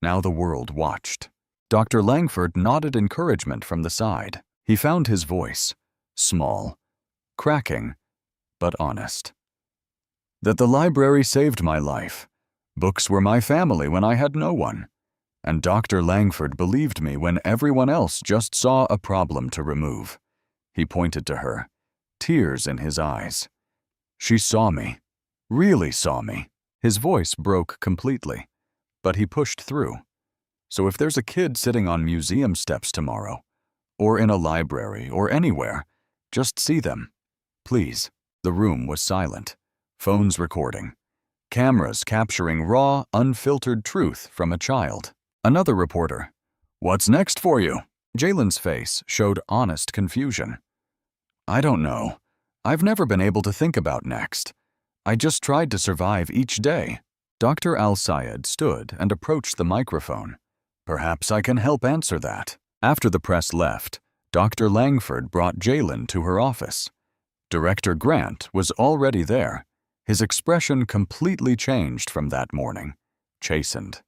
Now the world watched. Dr. Langford nodded encouragement from the side. He found his voice, small, cracking, but honest. That the library saved my life. Books were my family when I had no one. And Dr. Langford believed me when everyone else just saw a problem to remove. He pointed to her, tears in his eyes. She saw me, really saw me. His voice broke completely, but he pushed through. So if there's a kid sitting on museum steps tomorrow, or in a library or anywhere, just see them. Please. The room was silent. Phones recording. Cameras capturing raw, unfiltered truth from a child. Another reporter. What's next for you? Jalen's face showed honest confusion. I don't know. I've never been able to think about next. I just tried to survive each day. Dr. Al-Sayed stood and approached the microphone. Perhaps I can help answer that. After the press left, Dr. Langford brought Jalen to her office. Director Grant was already there. His expression completely changed from that morning. Chastened.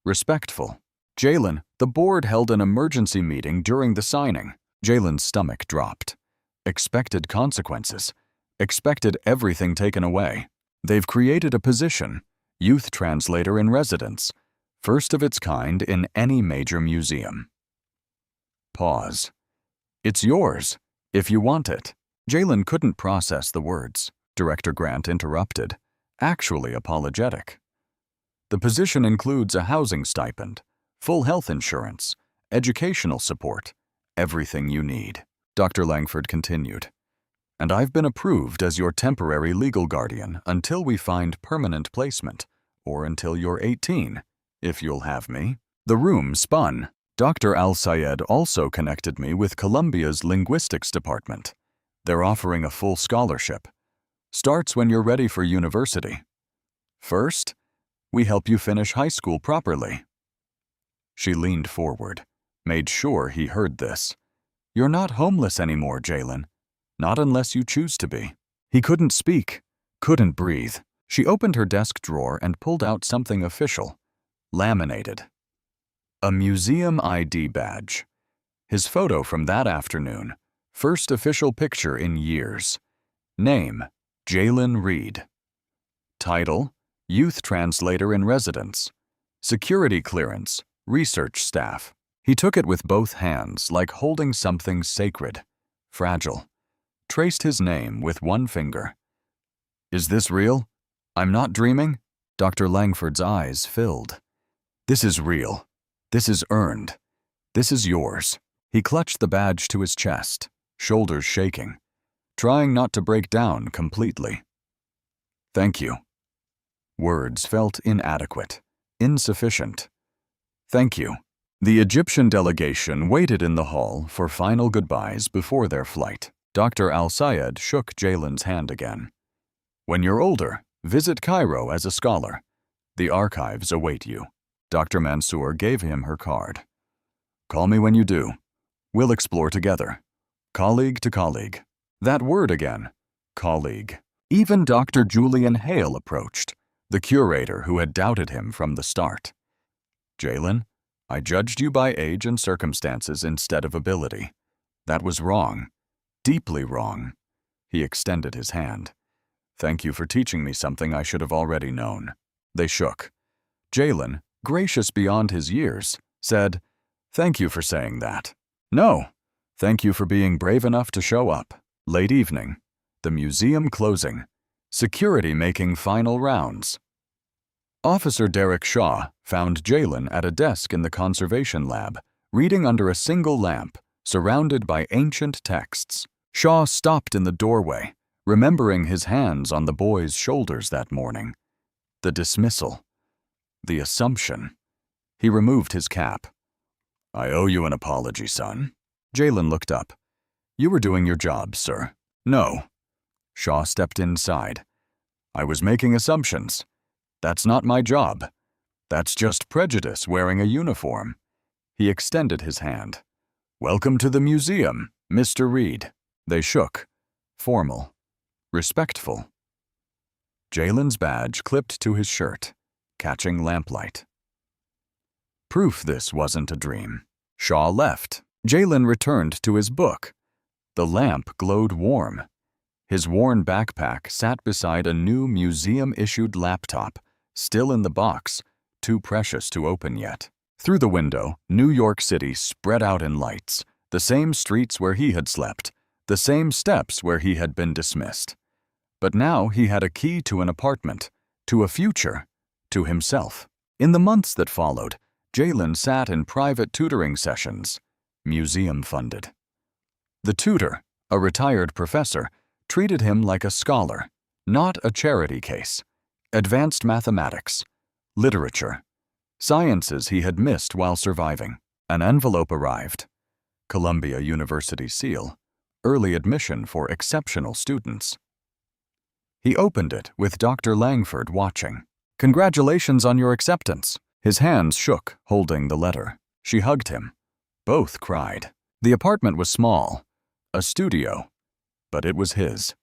Respectful. Jalen, the board held an emergency meeting during the signing. Jalen's stomach dropped. Expected consequences. Expected everything taken away. They've created a position, youth translator in residence, first of its kind in any major museum. Pause. It's yours, if you want it. Jalen couldn't process the words. Director Grant interrupted, actually apologetic. The position includes a housing stipend, full health insurance, educational support, everything you need. Dr. Langford continued. And I've been approved as your temporary legal guardian until we find permanent placement, or until you're 18, if you'll have me. The room spun. Dr. Al-Sayed also connected me with Columbia's linguistics department. They're offering a full scholarship. Starts when you're ready for university. First, we help you finish high school properly. She leaned forward, made sure he heard this. You're not homeless anymore, Jalen. Not unless you choose to be. He couldn't speak, couldn't breathe. She opened her desk drawer and pulled out something official, laminated. A museum ID badge. His photo from that afternoon, first official picture in years. Name, Jalen Reed. Title, Youth Translator in Residence. Security clearance, research staff. He took it with both hands like holding something sacred, fragile. Traced his name with one finger. Is this real? I'm not dreaming? Dr. Langford's eyes filled. This is real. This is earned. This is yours. He clutched the badge to his chest, shoulders shaking, trying not to break down completely. Thank you. Words felt inadequate, insufficient. Thank you. The Egyptian delegation waited in the hall for final goodbyes before their flight. Dr. Al-Sayed shook Jalen's hand again. When you're older, visit Cairo as a scholar. The archives await you. Dr. Mansour gave him her card. Call me when you do. We'll explore together. Colleague to colleague. That word again. Colleague. Even Dr. Julian Hale approached, the curator who had doubted him from the start. Jalen, I judged you by age and circumstances instead of ability. That was wrong. Deeply wrong. He extended his hand. Thank you for teaching me something I should have already known. They shook. Jalen, gracious beyond his years, said, Thank you for saying that. No, thank you for being brave enough to show up. Late evening. The museum closing. Security making final rounds. Officer Derek Shaw found Jalen at a desk in the conservation lab, reading under a single lamp, surrounded by ancient texts. Shaw stopped in the doorway, remembering his hands on the boy's shoulders that morning. The dismissal. The assumption. He removed his cap. I owe you an apology, son. Jalen looked up. You were doing your job, sir. No. Shaw stepped inside. I was making assumptions. That's not my job. That's just prejudice wearing a uniform. He extended his hand. Welcome to the museum, Mr. Reed. They shook. Formal. Respectful. Jalen's badge clipped to his shirt, catching lamplight. Proof this wasn't a dream. Shaw left. Jalen returned to his book. The lamp glowed warm. His worn backpack sat beside a new museum-issued laptop, still in the box, too precious to open yet. Through the window, New York City spread out in lights, the same streets where he had slept, the same steps where he had been dismissed. But now he had a key to an apartment, to a future, to himself. In the months that followed, Jalen sat in private tutoring sessions, museum-funded. The tutor, a retired professor, treated him like a scholar, not a charity case. Advanced mathematics, literature, sciences he had missed while surviving. An envelope arrived. Columbia University seal. Early admission for exceptional students. He opened it with Dr. Langford watching. Congratulations on your acceptance. His hands shook, holding the letter. She hugged him. Both cried. The apartment was small, a studio, but it was his.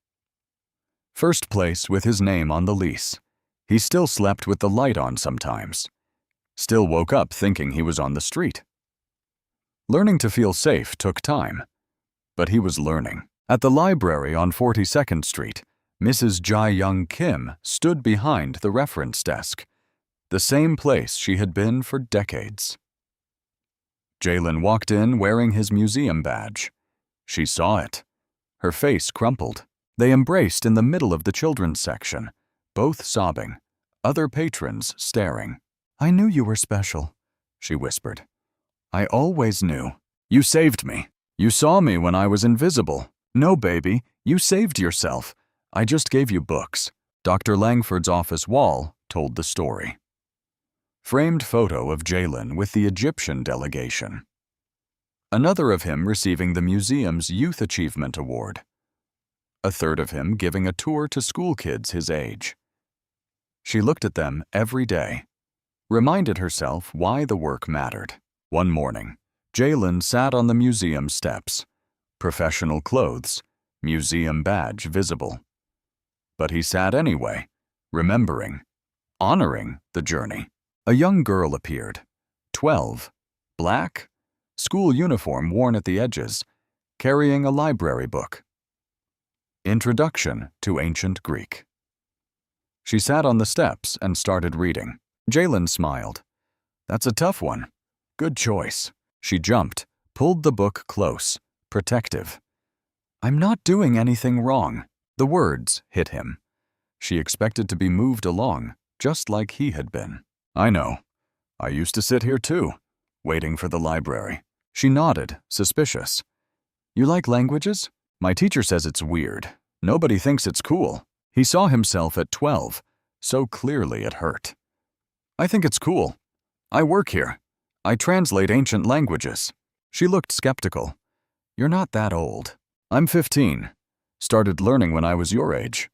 First place with his name on the lease. He still slept with the light on sometimes. Still woke up thinking he was on the street. Learning to feel safe took time, but he was learning. At the library on 42nd Street, Mrs. Jae-young Kim stood behind the reference desk, the same place she had been for decades. Jalen walked in wearing his museum badge. She saw it. Her face crumpled. They embraced in the middle of the children's section, both sobbing, other patrons staring. "I knew you were special," she whispered. "I always knew. You saved me. You saw me when I was invisible. No, baby, you saved yourself. I just gave you books." Dr. Langford's office wall told the story. Framed photo of Jalen with the Egyptian delegation. Another of him receiving the museum's Youth Achievement Award. A third of him giving a tour to school kids his age. She looked at them every day, reminded herself why the work mattered. One morning, Jalen sat on the museum steps, professional clothes, museum badge visible. But he sat anyway, remembering, honoring the journey. A young girl appeared, 12, black, school uniform worn at the edges, carrying a library book. Introduction to Ancient Greek. She sat on the steps and started reading. Jalen smiled. "That's a tough one. Good choice." She jumped, pulled the book close, protective. "I'm not doing anything wrong." The words hit him. She expected to be moved along, just like he had been. "I know. I used to sit here too, waiting for the library." She nodded, suspicious. "You like languages? My teacher says it's weird. Nobody thinks it's cool." He saw himself at 12, so clearly it hurt. "I think it's cool. I work here. I translate ancient languages." She looked skeptical. "You're not that old." "I'm 15. Started learning when I was your age."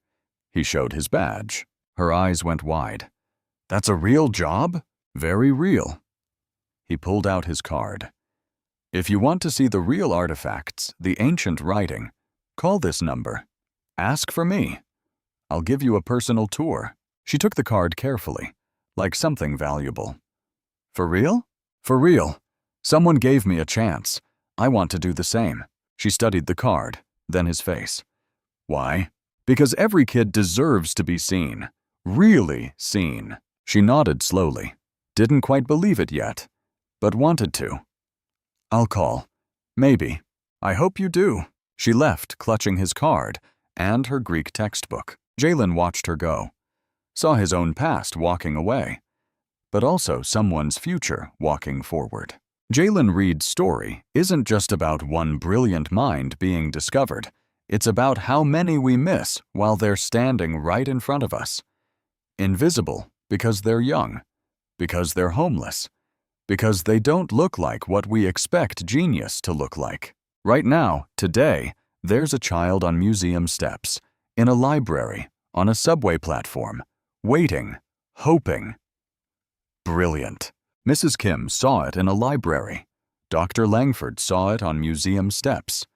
He showed his badge. Her eyes went wide. "That's a real job?" "Very real." He pulled out his card. "If you want to see the real artifacts, the ancient writing, call this number. Ask for me. I'll give you a personal tour." She took the card carefully, like something valuable. "For real?" "For real. Someone gave me a chance. I want to do the same." She studied the card, then his face. "Why?" "Because every kid deserves to be seen. Really seen." She nodded slowly. Didn't quite believe it yet, but wanted to. "I'll call. Maybe. I hope you do." She left, clutching his card and her Greek textbook. Jalen watched her go. Saw his own past walking away, but also someone's future walking forward. Jalen Reed's story isn't just about one brilliant mind being discovered. It's about how many we miss while they're standing right in front of us. Invisible because they're young, because they're homeless, because they don't look like what we expect genius to look like. Right now, today, there's a child on museum steps, in a library, on a subway platform, waiting, hoping. Brilliant. Mrs. Kim saw it in a library. Dr. Langford saw it on museum steps.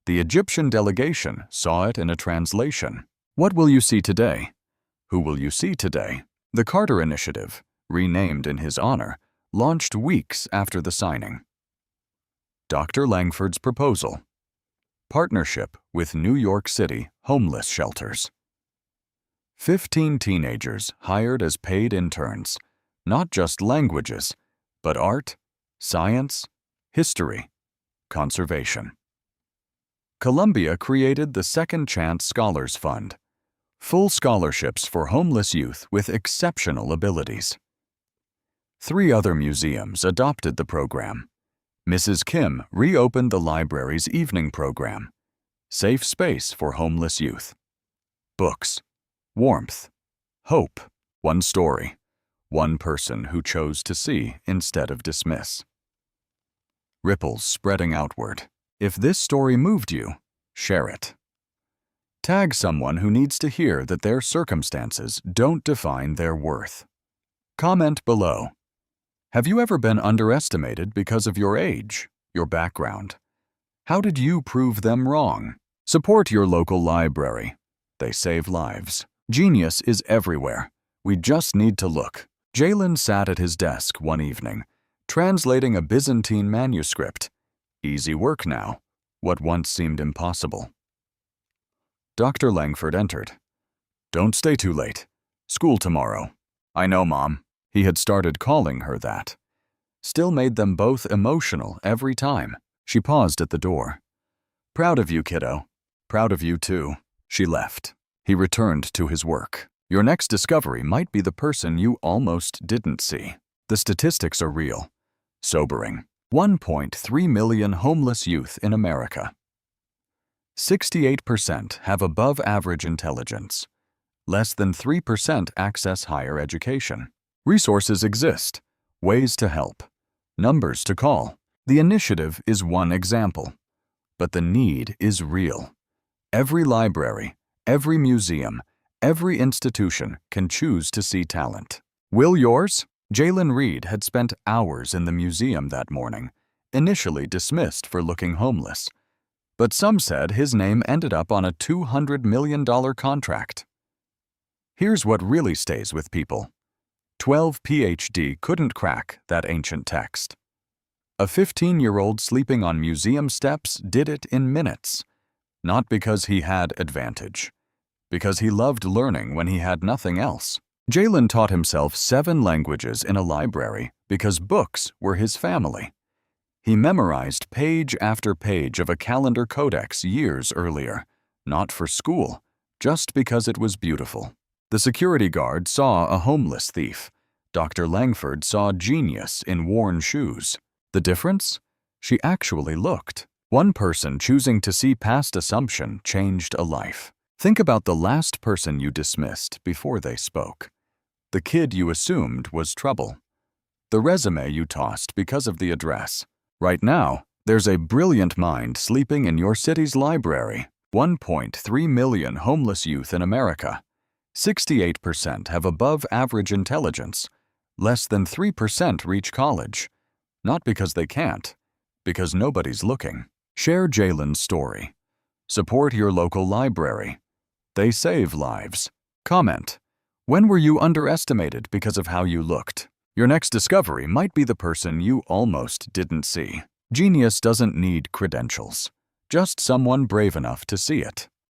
The Egyptian delegation saw it in a translation. What will you see today? Who will you see today? The Carter Initiative, renamed in his honor, launched weeks after the signing. Dr. Langford's proposal. Partnership with New York City homeless shelters. 15 teenagers hired as paid interns, not just languages, but art, science, history, conservation. Columbia created the Second Chance Scholars Fund, full scholarships for homeless youth with exceptional abilities. 3 other museums adopted the program. Mrs. Kim reopened the library's evening program, Safe Space for Homeless Youth. Books, warmth, hope, one story, one person who chose to see instead of dismiss. Ripples spreading outward. If this story moved you, share it. Tag someone who needs to hear that their circumstances don't define their worth. Comment below. Have you ever been underestimated because of your age, your background? How did you prove them wrong? Support your local library. They save lives. Genius is everywhere. We just need to look. Jalen sat at his desk one evening, translating a Byzantine manuscript. Easy work now, what once seemed impossible. Dr. Langford entered. "Don't stay too late. School tomorrow." "I know, Mom." He had started calling her that. Still made them both emotional every time. She paused at the door. "Proud of you, kiddo. Proud of you, too." She left. He returned to his work. Your next discovery might be the person you almost didn't see. The statistics are real. Sobering. 1.3 million homeless youth in America. 68% have above-average intelligence. Less than 3% access higher education. Resources exist. Ways to help. Numbers to call. The initiative is one example. But the need is real. Every library, every museum, every institution can choose to see talent. Will yours? Jalen Reed had spent hours in the museum that morning, initially dismissed for looking homeless. But some said his name ended up on a $200 million contract. Here's what really stays with people. 12 PhD couldn't crack that ancient text. A 15-year-old sleeping on museum steps did it in minutes. Not because he had advantage. Because he loved learning when he had nothing else. Jalen taught himself 7 languages in a library because books were his family. He memorized page after page of a calendar codex years earlier, not for school, just because it was beautiful. The security guard saw a homeless thief. Dr. Langford saw genius in worn shoes. The difference? She actually looked. One person choosing to see past assumption changed a life. Think about the last person you dismissed before they spoke. The kid you assumed was trouble. The resume you tossed because of the address. Right now, there's a brilliant mind sleeping in your city's library. 1.3 million homeless youth in America. 68% have above-average intelligence. Less than 3% reach college. Not because they can't, because nobody's looking. Share Jalen's story. Support your local library. They save lives. Comment. When were you underestimated because of how you looked? Your next discovery might be the person you almost didn't see. Genius doesn't need credentials. Just someone brave enough to see it.